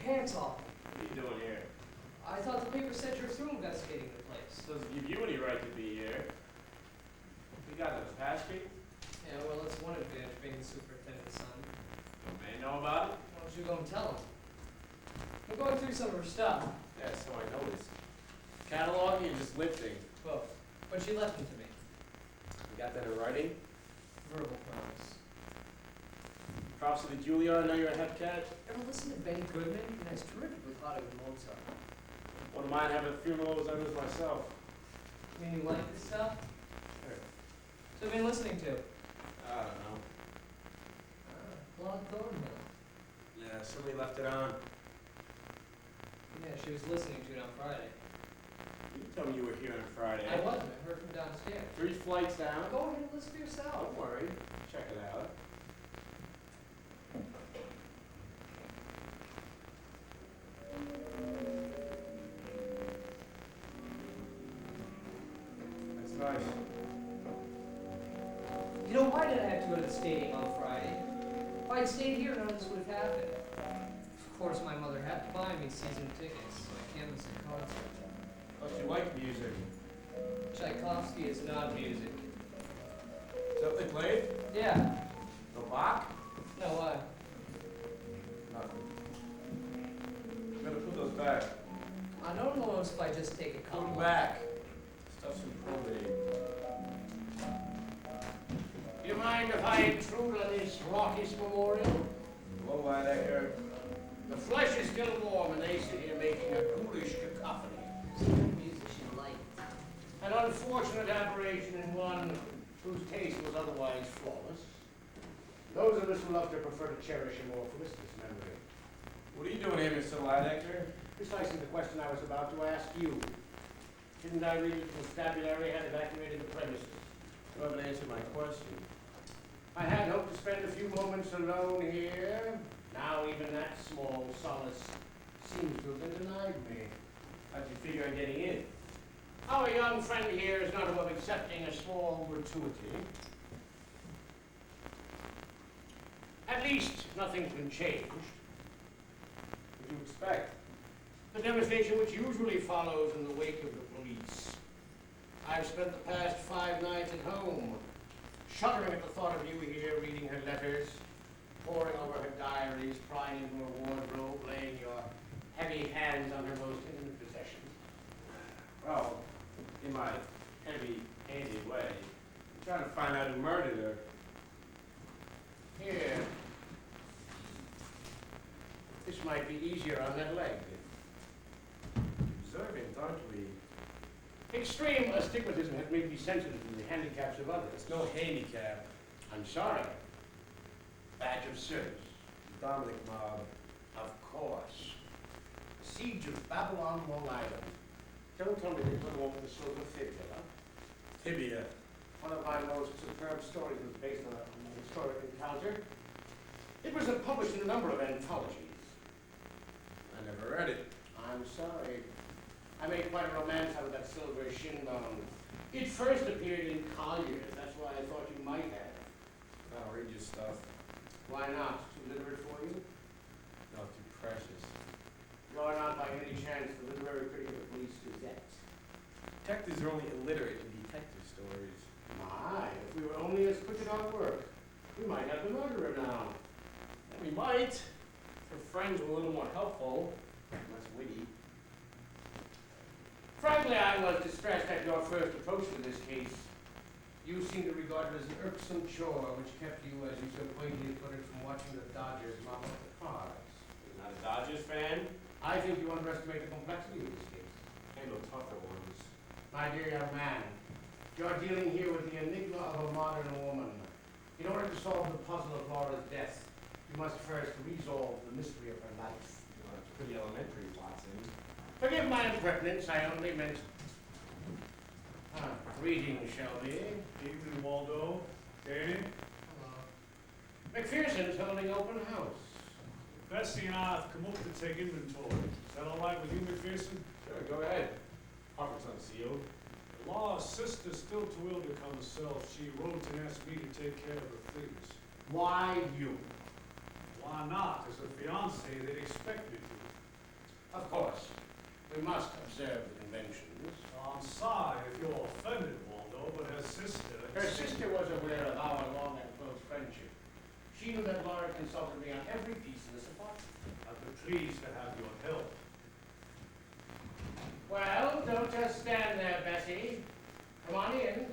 pants off. What are you doing here? I thought the paper said you're through investigating the place. Doesn't give you any right to be here. You got those pass key? Yeah, well, it's one advantage being the superintendent's son. Don't man know about it? Why don't you go and tell him? I'm going through some of her stuff. Yeah, so I noticed. Cataloging and just lifting. Both. But she left them to me. You got that in writing? Verbal promise. Props to the Juilliard, I know you're a hep cat. Ever listen to Benny Goodman? You know, he's terrific with Hollywood Mozart. One of mine having a funeral as I was myself. I mean, you like this stuff? Sure. So I've been listening to? I don't know. Claude Thornhill. Yeah, somebody left it on. Yeah, she was listening to it on Friday. You told me you were here on Friday. I wasn't. I heard from downstairs. 3 flights down. Go ahead and listen for yourself. Don't worry. Check it out. That's nice. You know, why did I have to go to the stadium on Friday? If I'd stayed here, none of this would have happened. Of course, my mother had to buy me season tickets, so I can't miss the concert. Thought you liked music. Tchaikovsky is not music. Is that what they played? Yeah. No Bach? No, why? Nothing. I'm gonna put those back. I don't know if I just take a Put couple. them back. Stuff's in probate. Do you mind if I intrude on this raucous memorial? Hello, Lineacre. The flesh is still warm and they sit here making a ghoulish cacophony. Some musician light. An unfortunate aberration in one whose taste was otherwise flawless. Those of us who love to prefer to cherish a more felicitous memory. What are you doing here, Mr. Lineacre? Precisely the question I was about to ask you. Didn't I read that the constabulary had evacuated the premises? You haven't answered my question. I had hoped to spend a few moments alone here. Now even that small solace seems to have been denied me. How'd you figure on getting in? Our young friend here is not above accepting a small gratuity. At least nothing's been changed. What'd you expect? The devastation which usually follows in the wake of the police. I've spent the past 5 nights at home, shuddering at the thought of you here reading her letters, poring over her diaries, prying into her wardrobe, laying your heavy hands on her most intimate possessions. Well, in my heavy-handed way, I'm trying to find out who murdered her. Here. This might be easier on that leg. Observant, aren't we? Extreme astigmatism has made me sensitive to the handicaps of others. It's no handicap. I'm sorry. Badge of service. Dominic mob. Of course. Siege of Babylon, Long Island. Don't tell me they put over the silver fibula. Tibia. One of my most superb stories was based on an historic encounter. It was published in a number of anthologies. I never read it. I'm sorry. I made quite a romance out of that silver shin bone. It first appeared in Collier's. That's why I thought you might have. I don't read your stuff. Why not? Too literate for you? No, too precious. You're not by any chance the literary critic of the Police Gazette. Detectives are only illiterate in detective stories. My, if we were only as quick at our work, we might have the murderer now. We might. For friends were a little more helpful. Less witty. Frankly, I was distressed at your first approach to this case. You seem to regard it as an irksome chore which kept you, as you so quaintly put it, from watching the Dodgers mop up the cars. You're not a Dodgers fan? I think you underestimate the complexity of this case. Handle tougher ones. My dear young man, you're dealing here with the enigma of a modern woman. In order to solve the puzzle of Laura's death, you must first resolve the mystery of her life. Well, that's pretty elementary, Watson. Forgive my impertinence, I only meant... Greetings, Shelby. Evening, Waldo. Danny? McPherson's holding open house. Bessie and I have come up to take inventory. Is that all right with you, McPherson? Sure, go ahead. Harper's unsealed. Laura's sister's still too ill to come herself. She wrote and asked me to take care of her things. Why you? Why not? As a fiancé, they'd expect me to. Of course, we must observe the conventions. I'm sorry if you're offended, Waldo, but her sister... Her sister was aware of our long and close friendship. She knew that Laura consulted me on every piece of this apartment. I'd be pleased to have your help. Well, don't just stand there, Bessie. Come on in.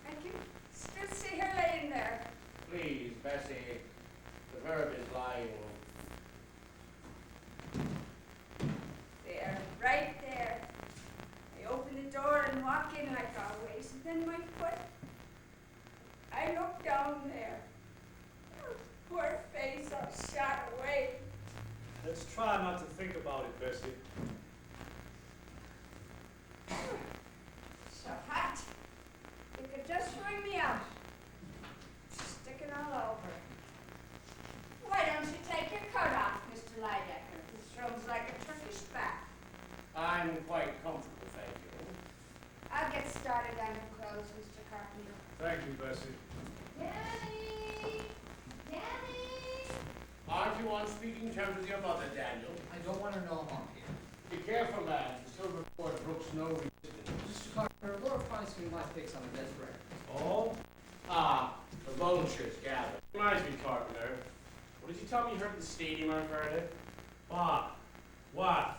I can still see her laying there. Please, Bessie. The verb is lying. There, right there. I open the door and walk in like always, and then my foot. I look down there. Her poor face all shot away. Let's try not to think about it, Bessie. So hot. You could just wring me out. Sticking all over. Why don't you take your coat off, Mr. Lydecker? This room's like a Turkish bath. I'm quite comfortable, thank you. I'll get started on your clothes, Mr. Carpenter. Thank you, Bessie. Danny! Danny! Aren't you on speaking terms with your mother, Daniel? I don't want to know I'm here. Be careful, lad. The silver cord brooks no resistance. Mr. Carpenter, Laura finds me my picks on the desk record. Oh? Ah, the vultures gather. Reminds me, Carpenter. What did you tell me you heard at the stadium on Friday? Bob. What?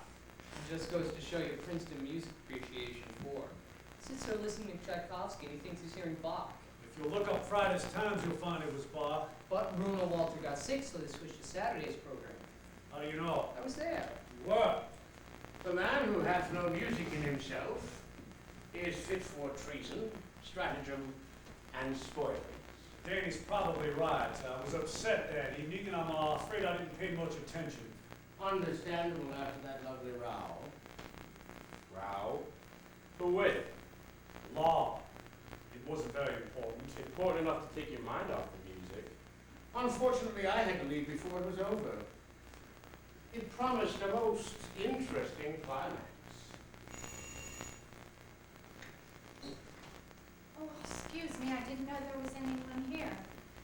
It just goes to show you Princeton Music Appreciation 4. Sits there listening to Tchaikovsky and he thinks he's hearing Bach. If you look up Friday's Times, you'll find it was Bob. But Bruno Walter got sick, so they switched to Saturday's program. How do you know? I was there. You were. The man who hath no music in himself is fit for treason, stratagem, and spoilage. Danny's probably right. I was upset that evening, and I'm afraid I didn't pay much attention. Understandable after that lovely row. Row? Who with? Law. It wasn't very important. Important enough to take your mind off the music. Unfortunately, I had to leave before it was over. It promised a most interesting climax. Oh, excuse me, I didn't know there was anyone here.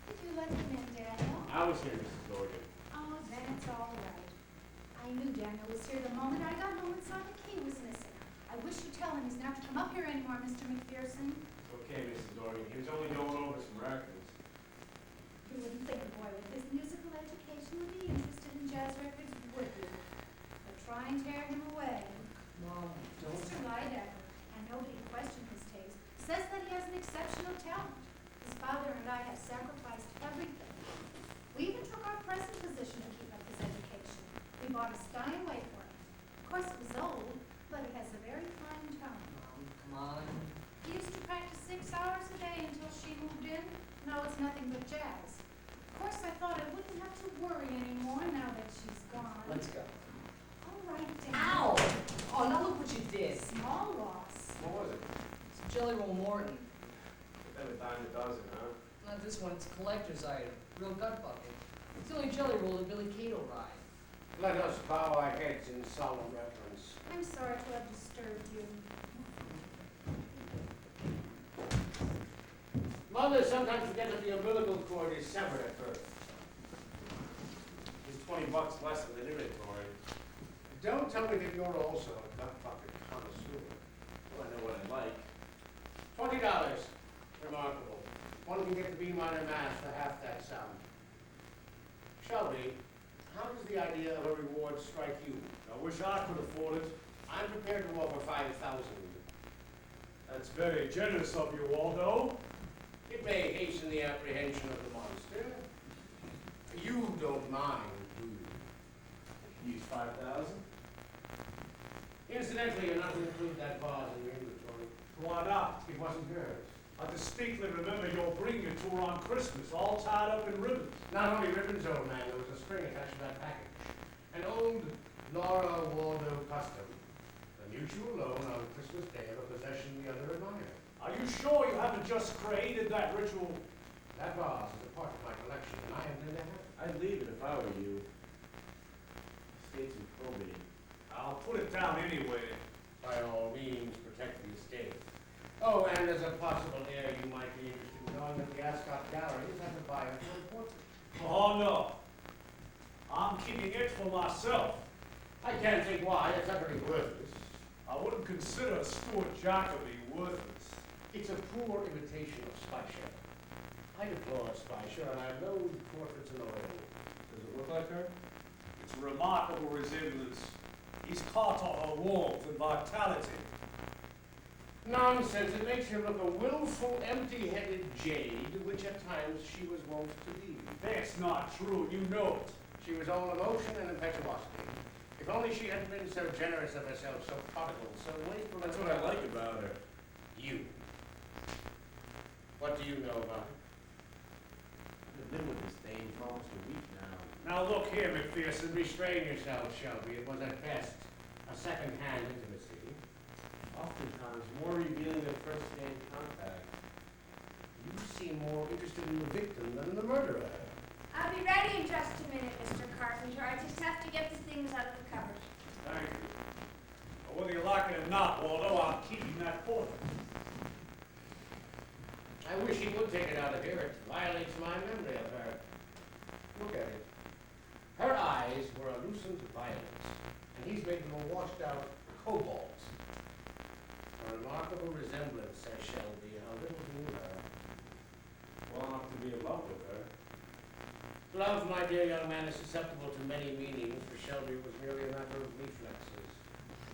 Did you let him in, Daniel? I was here, Mrs. Dorgan. Oh, then it's all right. I knew Daniel was here the moment I got home and saw the key was missing. I wish you'd tell him he's not to come up here anymore, Mr. McPherson. Okay, Mrs. Dorgan. He was only going over some records. You wouldn't think a boy with his musical education would be interested in jazz records, would you? But try and tear him away. Mom, don't. Mr. Lydecker, and nobody to question his taste, says that he has an exceptional talent. His father and I have sacrificed everything. We even took our present position to keep up his education. We bought a Steinway for him. Of course, it was old, but it has a very fine tone. Mom, come on. He used to practice 6 hours a day until she moved in. Now it's nothing but jazz. Of course, I thought I wouldn't have to worry anymore now that she's gone. Let's go. All right, Dan. Ow! Oh, now look what you did. Small loss. What was it? It's Jelly Roll Morton. But then a dime a dozen, huh? Not this one, it's a collector's item. Real gut bucket. It's the only Jelly Roll that Billy Cato ride. Let us bow our heads in solemn reverence. I'm sorry to have disturbed you. Mothers sometimes forget that the umbilical cord is severed at birth. It's $20 less than the inventory. Don't tell me that you're also a gut bucket connoisseur. Well, I know what I like. $20. Remarkable. One can get the B minor mass for half that sum. Shelby, how does the idea of a reward strike you? I wish I could afford it. I'm prepared to offer 5,000. That's very generous of you, Waldo. It may hasten the apprehension of the monster. You don't mind, do you? Use 5,000? Incidentally, you're not to include that vase in your inventory. Why not? It wasn't yours. I distinctly remember your bringing it to her on Christmas, all tied up in ribbons. Not only ribbons, old man, there was a string attached to that package. An old Laura Waldo custom. A mutual loan on Christmas Day of a possession the other admired. Are you sure you haven't just created that ritual? That vase is a part of my collection, and I intend to have it. I'd leave it if I were you. Estate's in probate. I'll put it down anyway. By all means, protect the estate. Oh, and as a possible heir, you might be interested in knowing that the Ascot Gallery has a buyer for a portrait. Oh, no. I'm keeping it for myself. I can't think why. It's utterly worthless. I wouldn't consider Stuart Jacobi worthless. It's a poor imitation of Spicer. I deplore Spicer, and I loathe portraits in oil. Does it look like her? It's a remarkable resemblance. He's caught on her warmth and vitality. Nonsense. It makes her look a willful, empty-headed jade, which at times she was wont to be. That's not true, you know it. She was all emotion and impetuosity. If only she hadn't been so generous of herself, so prodigal, so wasteful. That's what I like about her. You. What do you know about her? I've been with this thing for almost a week now. Now look here, McPherson, restrain yourself, Shelby. It was at best a second-hand intimacy. Oftentimes more revealing than first-hand contact. You seem more interested in the victim than in the murderer. I'll be ready in just a minute, Mr. Carpenter. I just have to get the things out of the cupboard. Thank you. But whether you like it or not, Waldo, I'm keeping that portrait. I wish he would take it out of here. It violates my memory of her. Look at it. Her eyes were a lucent violet, and he's made them a washed-out cobalt. A remarkable resemblance, says Shelby. How little knew her. Well enough to be in love with her. Love, my dear young man, is susceptible to many meanings. For Shelby, it was merely a matter of reflexes.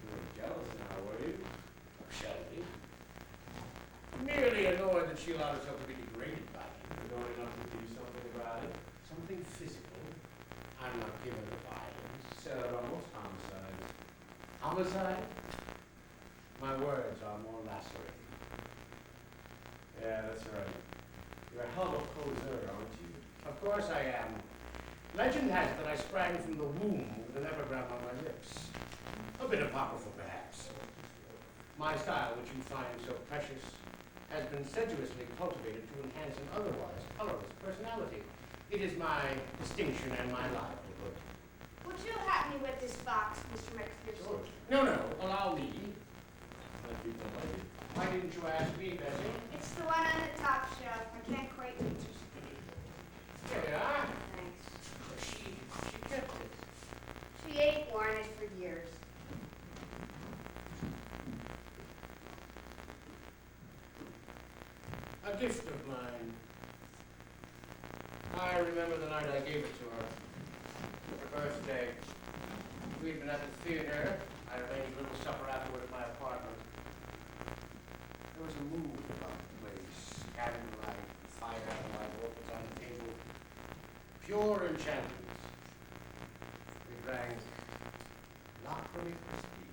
You were jealous now, were you? Of Shelby. Merely annoyed that she allowed herself to be degraded by him. Annoyed enough to do something about it? Something physical. I'm not given to violence. Said that about most homicides. Homicide? My words are more lacerating. Yeah, that's right. You're a hell of a poser, aren't you? Of course I am. Legend has it that I sprang from the womb with an epigram on my lips. A bit apocryphal, perhaps. My style, which you find so precious, has been sedulously cultivated to enhance an otherwise colorless personality. It is my distinction and my livelihood. Would you help me with this box, Mr. McPherson? No, allow me. I'd be delighted. Why didn't you ask me, Bessie? It's the one on the top shelf. I can't quite reach it. Here we are. Thanks. She kept it. She ain't worn it for years. A gift of mine. I remember the night I gave it to her. Her birthday. We'd been at the theater. I arranged a little supper afterward at my apartment. There was a mood about the place. Candlelight, fire, light orchids on the table. Pure enchantment. We drank not very crispy.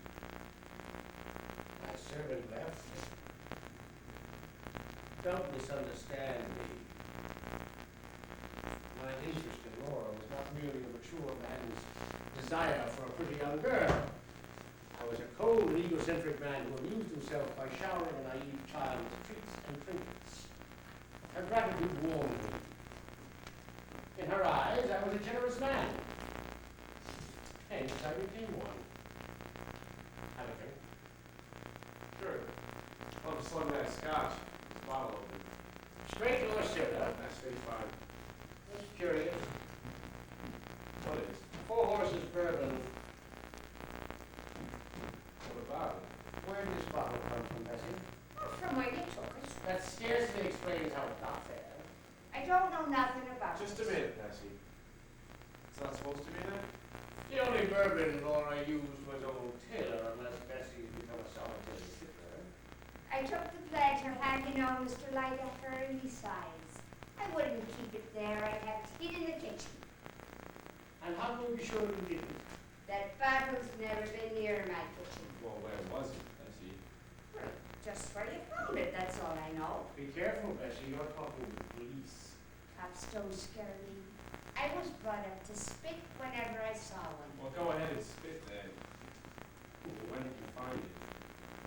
My servant left. Don't misunderstand me. My interest in Laura was not merely the mature man's desire for a pretty young girl. I was a cold, egocentric man who amused himself by showering a naive child with treats and trinkets. Her gratitude warmed me. In her eyes, I was a generous man. Hence, I became one. Have a drink. Sure. I'll have a slug of that scotch. This bottle open. Straight or soda? That's pretty fine. Just curious. What is? 4 Horses bourbon. What about it? Where did this bottle come from, Bessie? Oh, from where you took it. That scarcely explains how it got there. I don't know nothing about Just it. a minute, Bessie. It's not supposed to be there? The only bourbon Laura used was Old Taylor, unless Bessie's become a solitary sipper. I took the pleasure of handing on Mr. Light a early size. I wouldn't keep it there. I'd have it hid in the kitchen. And how can we be sure you didn't? That bottle's never been near my kitchen. Well, where was it, Bessie? Well, just where you found it, that's all I know. Be careful, Bessie, you're talking to the police. Cops don't scare me. I was brought up to spit whenever I saw one. Well, go ahead and spit then. When did you find it?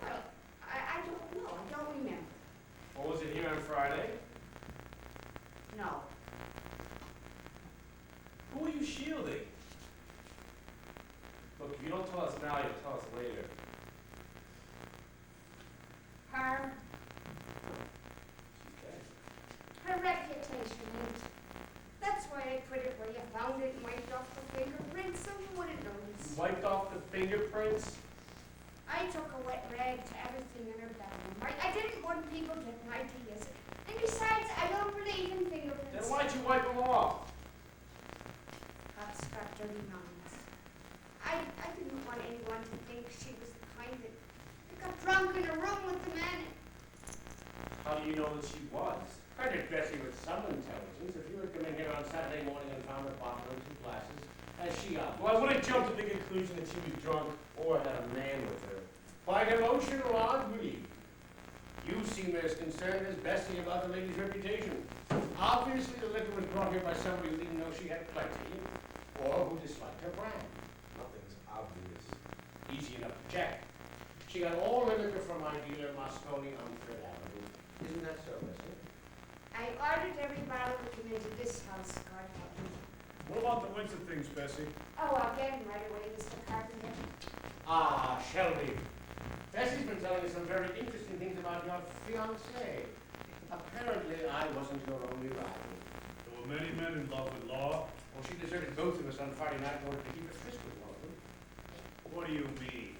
Well, I don't know. I don't remember. Or was it here on Friday? No. Who are you shielding? Look, if you don't tell us now, you'll tell us later. Her Okay. reputation ain't That's why I put it where you found it and wiped off the fingerprints so you wouldn't notice. Wiped off the fingerprints? I took a wet rag to everything in her bedroom. I didn't want people getting ideas. And besides, I don't believe in fingerprints. Then why'd you wipe them off? That's got dirty minds. I didn't want anyone to think she was the kind that got drunk in a room with the man. How do you know that she was? Credit Bessie with some intelligence. If you had come in here on Saturday morning and found a bottle and 2 glasses, as she obviously... Well, I wouldn't jump to the conclusion that she was drunk or had a man with her. By devotion or odd belief, you seem as concerned as Bessie about the lady's reputation. Obviously, the liquor was brought here by somebody who didn't know she had plenty, or who disliked her brand. Nothing's obvious. Easy enough to check. She got all the liquor from my dealer, Moscone, on Third Avenue. Isn't that so, Bessie? I ordered every bottle that came into this house, God help me. What about the winter things, Bessie? Oh, I'll get him right away, Mr. Carpenter. Ah, Shelby. Bessie's been telling me some very interesting things about your fiancé. Apparently, I wasn't your only rival. There were many men in love with Laura. Well, she deserted both of us on Friday night in order to keep a tryst with one of them. What do you mean?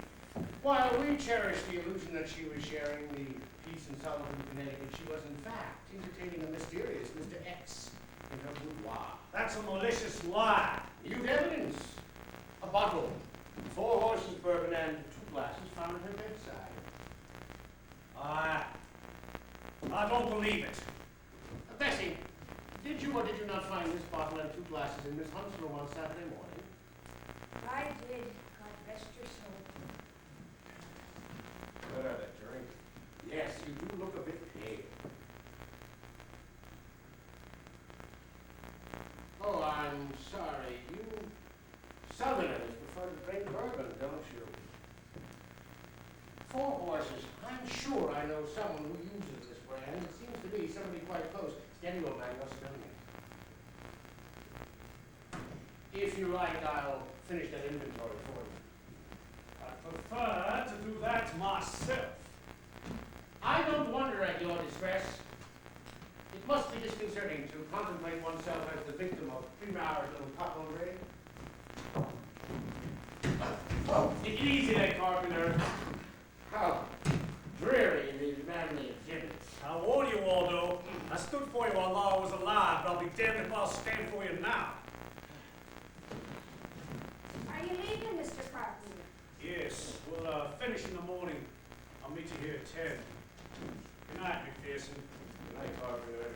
While we cherished the illusion that she was sharing the peace in Sullivan, Connecticut, she was in fact entertaining a mysterious Mr. X in her boudoir. That's a malicious lie. You've evidence. A bottle, 4 horses bourbon, and 2 glasses found at her bedside. I don't believe it. Bessie, did you or did you not find this bottle and 2 glasses in Miss Hunt's room on Saturday morning? I did. God rest your soul. What are that drink? Yes, you do look a bit pale. Oh, I'm sorry. You Southerners prefer to drink bourbon, don't you? 4 horses. I'm sure I know someone who uses this brand. It seems to be somebody quite close. Steady, old man, you're smelling it. If you like, I'll finish that inventory for you. I prefer to do that myself. I don't wonder at your distress. It must be disconcerting to contemplate oneself as the victim of Primaur's little cockle-ray. Take it easy there, Carpenter. How dreary these manly exhibits. I'll warn you, Waldo. I stood for you while Laura was alive, but I'll be damned if I'll stand for you now. Are you leaving, Mr. Carpenter? Yes, we'll finish in the morning. I'll meet you here at 10. Good night, McPherson. Good night, Carpenter.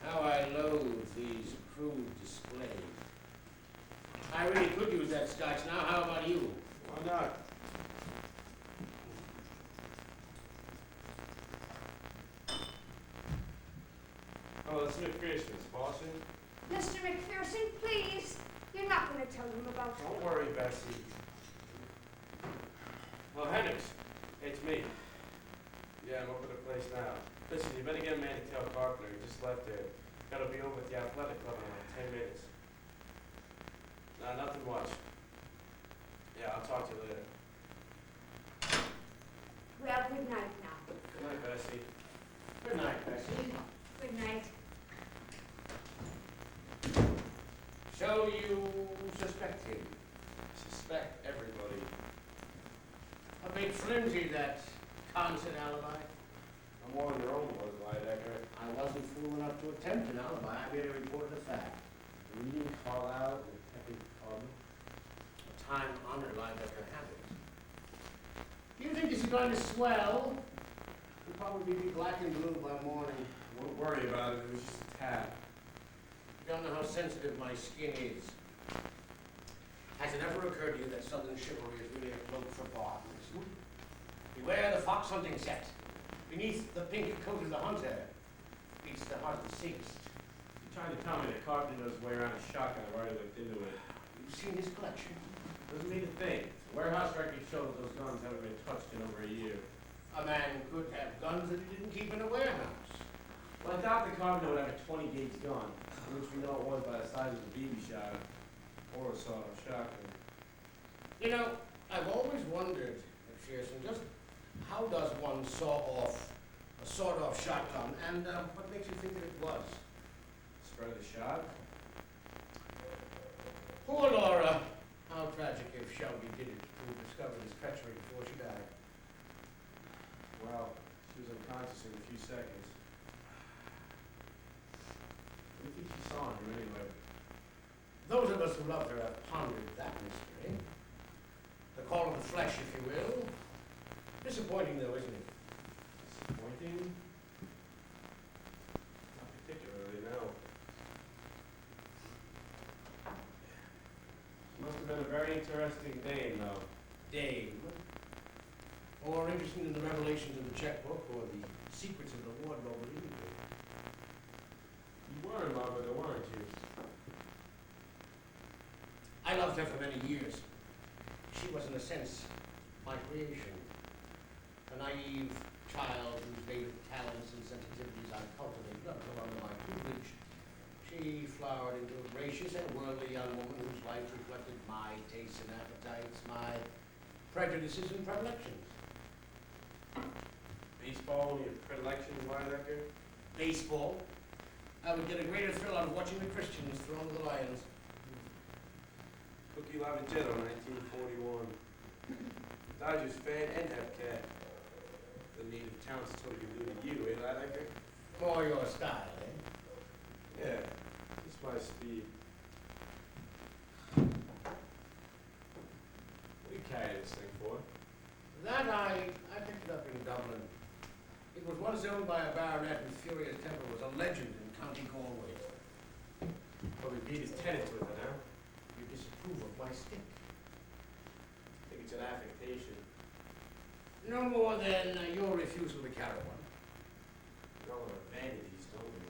How I loathe these crude displays. I really could use that scotch now. How about you? Why not? Oh, that's McPherson's, bossing. Mr. McPherson, please. You're not going to tell him about it. Don't worry, Bessie. Well, Hendricks, it's me. Yeah, I'm over the place now. Listen, you better get a man to tell Carpenter. He just left there. Gotta be over at the athletic club in like 10 minutes. Nah, nothing much. Yeah, I'll talk to you later. Well, good night now. Good night, Bessie. Good night, Bessie. Good night. So you suspect him? Suspect everybody. A bit flimsy, that constant alibi. I'm more on your own was, Lidecker. I wasn't fool enough to attempt an alibi. I merely reported a fact. Reading Carlisle and Detective Carmen. A time-honored Lidecker habit. Do you think this is going to swell? It'll probably be black and blue by morning. Don't worry about it. It was just a tap. You don't know how sensitive my skin is. Has it ever occurred to you that Southern chivalry is really a cloak for barbers? Beware the fox hunting set. Beneath the pink coat of the hunter beats the heart of the singst. You're trying to tell me that Carpenter knows way around a shotgun. I've already looked into it. You've seen his collection. Doesn't mean a thing. Warehouse records show that those guns haven't been touched in over a year. A man could have guns that he didn't keep in a warehouse. Well, I doubt that Carpenter would have a 20 gauge gun, which we know it was by the size of the BB shot or a sawed-off shotgun. You know, I've always wondered, McPherson, just how does one saw off a sawed-off shotgun, and what makes you think that it was? Spread the shot. Poor Laura. How tragic if Shelby did it to discover his treachery before she died. Well, she was unconscious in a few seconds. What do you think she saw in her anyway? Those of us who loved her have pondered that mystery. The call of the flesh, if you will. Disappointing, though, isn't it? Disappointing? Not particularly, no. Must have been a very interesting dame, though. Dame. Or interested in the revelations of the checkbook or the secrets of the wardrobe of England. You were in love with her, weren't you? I loved her for many years. She was, in a sense, my creation. A naive child whose native talents and sensitivities I cultivated until under my tutelage. She flowered into a gracious and worldly young woman whose life reflected my tastes and appetites, my prejudices and predilections. Baseball, your predilections, Linebacker? Baseball. I would get a greater thrill out of watching the Christians throw to the Lions. Cookie Lavagetto, 1941. Dodgers fan and Hepcat. The native talents totally eluded you, eh, Linebacker? More your style, eh? Yeah, just my speed. What do you carry this thing for? That I picked it up in Dublin. It was once owned by a baronet whose furious temper was a legend in County Galway. Probably beat his tenants with it, huh? You disapprove of my stick. I think it's an affectation. No more than your refusal to carry one. You're all about vanities, don't you?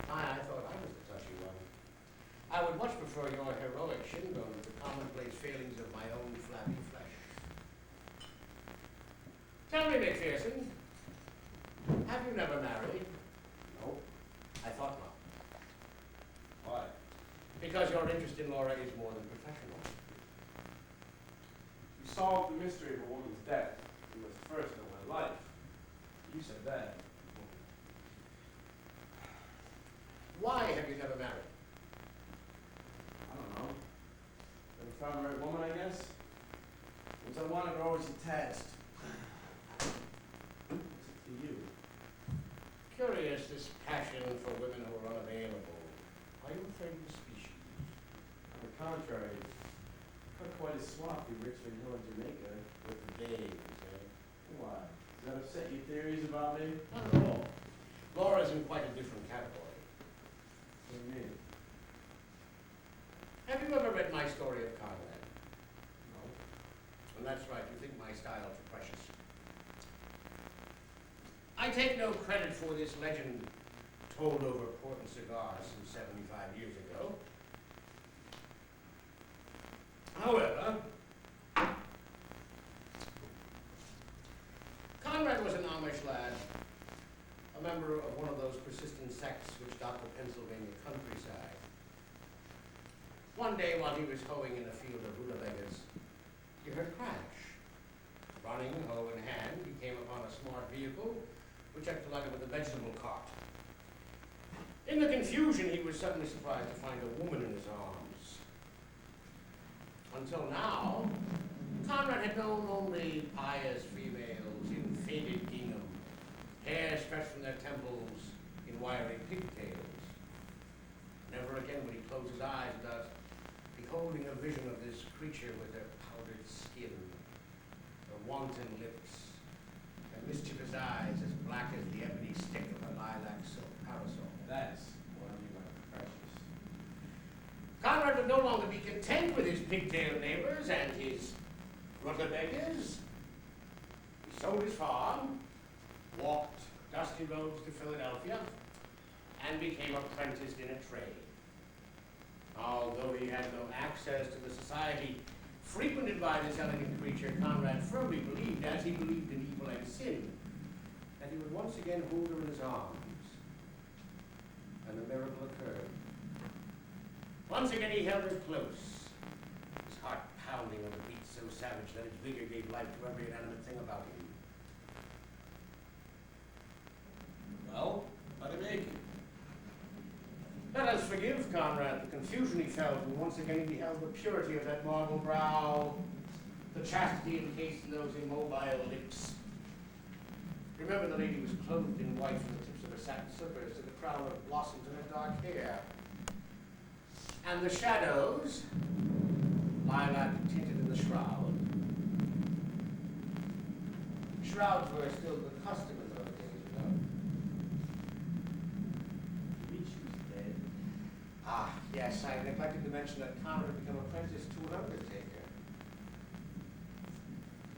I thought I was the touchy one. I would much prefer your heroic shin bone to the commonplace failings of my own flabby flesh. Tell me, McPherson, have you never married? No. I thought not. Why? Because your interest in Laura is more than professional. You solved the mystery of a woman's death. You must first know my life. You said that. Why have you never married? I don't know. Never found the right woman, I guess. Things I wanted are always attached. What's it to you? Curious, this passion for women who are unavailable. Are you afraid of the species? On the contrary, cut quite a swath through Richmond Hill and Jamaica. With the babes, eh? Why? Does that upset your theories about me? Not at all. Laura's in quite a different category. What do you mean? Have you ever read my story of Conrad? No. And that's right, you think my styles are precious. I take no credit for this legend told over port and cigars some 75 years ago. However, Conrad was an Amish lad, a member of one of those persistent sects which dot the Pennsylvania countryside. One day while he was hoeing in a field of rutabagas, he heard a crash. Running, hoe in hand, he came upon a smart vehicle which had collided with a vegetable cart. In the confusion, he was suddenly surprised to find a woman in his arms. Until now, Conrad had known only pious females in faded gingham, hair stretched from their temples in wiry pigtails. Never again would he close his eyes without beholding a vision of this creature with her powdered skin, her wanton lips, her mischievous eyes as black as the ebony stick of her lilac silk parasol. That's what I mean by precious. Conrad would no longer be content with his pigtail neighbors and his rutabagas. He sold his farm, walked dusty roads to Philadelphia, and became apprenticed in a trade. Although he had no access to the society frequented by this elegant creature, Conrad firmly believed, as he believed in evil and sin, that he would once again hold her in his arms. And the miracle occurred. Once again he held her close, his heart pounding with a beat so savage that its vigor gave life to every inanimate thing about him. Well, how do you make it? Let us forgive Conrad the confusion he felt when once again he beheld the purity of that marble brow, the chastity encased in those immobile lips. Remember, the lady was clothed in white from the tips of her satin slippers to the crown of blossoms in her dark hair. And the shadows, lilac tinted in the shroud. Shrouds were still the custom in those days, you know. Dimitri's dead. Ah, yes, I neglected to mention that Conrad had become apprentice to an undertaker.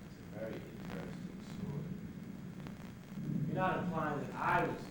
It's a very interesting story. You're not implying that I was